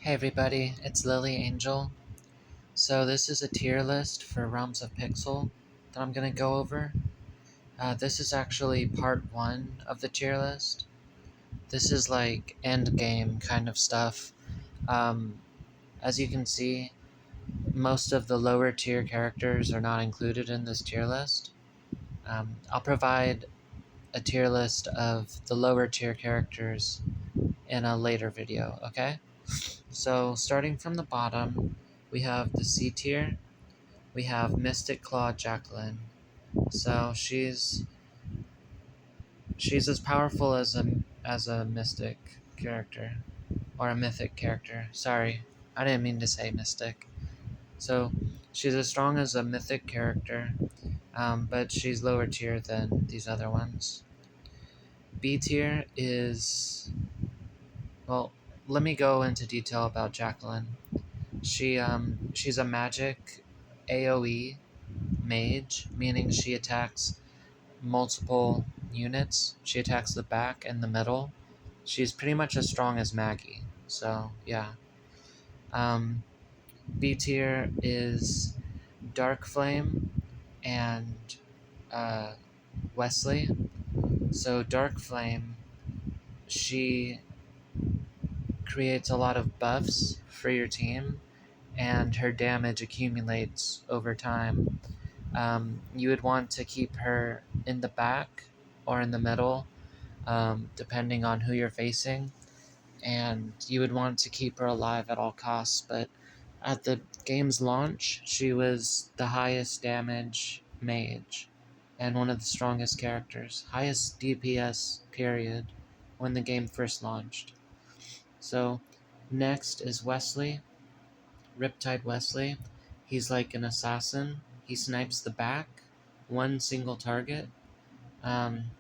Hey everybody, it's Lily Angel. So this is a tier list for Realms of Pixel that I'm going to go over. This is actually part 1 of the tier list. This is like end game kind of stuff. Um, as you can see, most of the lower tier characters are not included in this tier list. I'll provide a tier list of the lower tier characters in a later video, okay? So starting from the bottom, we have the C tier. We have Mystic Claw Jacqueline. So she's as powerful as a mystic character or a mythic character. Sorry, I didn't mean to say mystic. So she's as strong as a mythic character, but she's lower tier than these other ones. B tier is, well, let me go into detail about Jacqueline. She's a magic AoE mage, meaning she attacks multiple units. She attacks the back and the middle. She's pretty much as strong as Maggie. So yeah. Um, B tier is Dark Flame and uh, Wesley. So Dark Flame, she creates a lot of buffs for your team, and her damage accumulates over time. You would want to keep her in the back or in the middle, depending on who you're facing, and you would want to keep her alive at all costs. But at the game's launch, she was the highest damage mage and one of the strongest characters, highest DPS period when the game first launched. So next is Wesley, Riptide Wesley. He's like an assassin. He snipes the back, one single target. Um,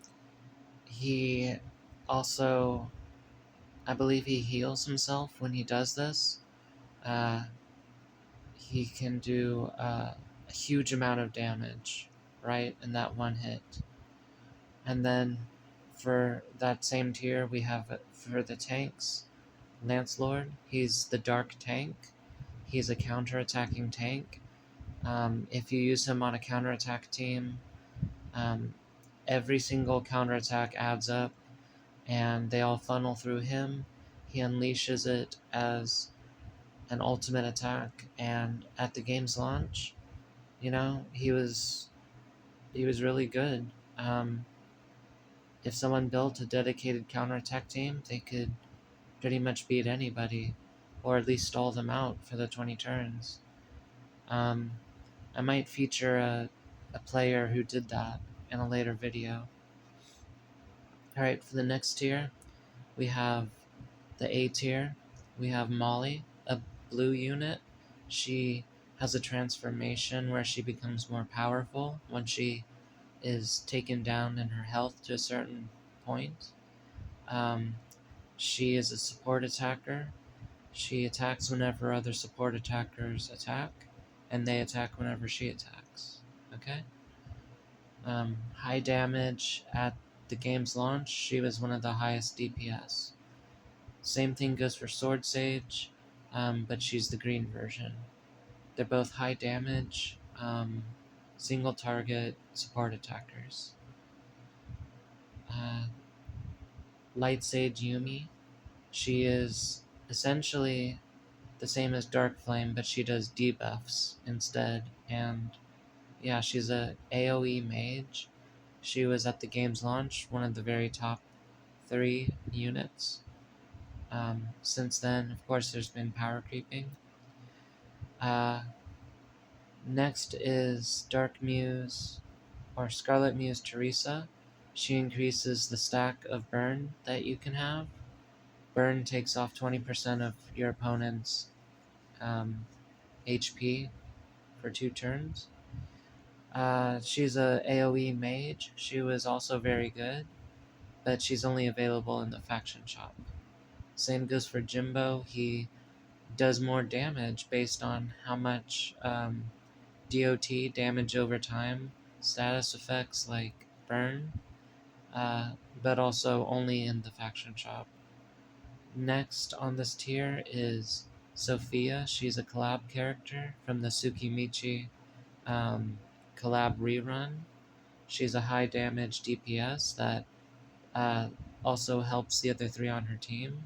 he also, I believe he heals himself when he does this. Uh, he can do a huge amount of damage, right, in that one hit. And then for that same tier, we have for the tanks, Lancelord. He's the dark tank. He's a counter-attacking tank. If you use him on a counterattack team, um, every single counterattack adds up, and they all funnel through him. He unleashes it as an ultimate attack, and at the game's launch, he was really good. If someone built a dedicated counterattack team, they could pretty much beat anybody, or at least stall them out for the 20 turns. Um, I might feature a player who did that in a later video. Alright, for the next tier, we have the A tier. We have Molly, a blue unit. She has a transformation where she becomes more powerful when she is taken down in her health to a certain point. Um, she is a support attacker. She attacks whenever other support attackers attack, and they attack whenever she attacks. Okay? High damage at the game's launch, she was one of the highest DPS. Same thing goes for Sword Sage, but she's the green version. They're both high damage, single target support attackers. Uh, Light Sage Yumi, she is essentially the same as Dark Flame, but she does debuffs instead. And yeah, she's a AoE mage. She was at the game's launch one of the very top 3 units. Since then, of course, there's been power creeping. Uh, Next is Dark Muse or Scarlet Muse Teresa. She increases the stack of burn that you can have. Burn takes off 20% of your opponent's HP for 2 turns. She's a AoE mage. She was also very good, but she's only available in the faction shop. Same goes for Jimbo. He does more damage based on how much DOT, damage over time, status effects like burn, but also only in the faction shop. Next on this tier is Sophia, she's a collab character from the Tsukimichi collab rerun. She's a high damage DPS that uh, also helps the other three on her team.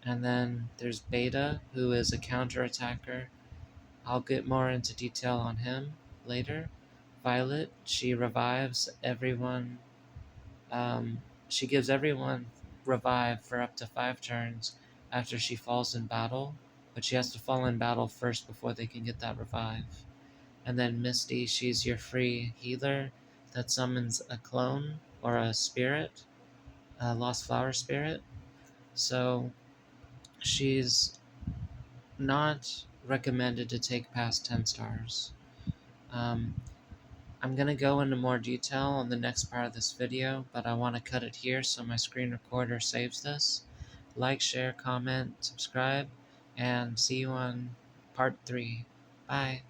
And then there's Beta, who is a counter attacker. I'll get more into detail on him later. Violet, she revives everyone. She gives everyone revive for up to 5 turns after she falls in battle, but she has to fall in battle first before they can get that revive. And then Misty, she's your free healer that summons a clone or a spirit, a lost flower spirit. So she's not recommended to take past 10 stars. Um, I'm going to go into more detail on the next part of this video, but I want to cut it here so my screen recorder saves this. Like, share, comment, subscribe, and see you on part 3. Bye.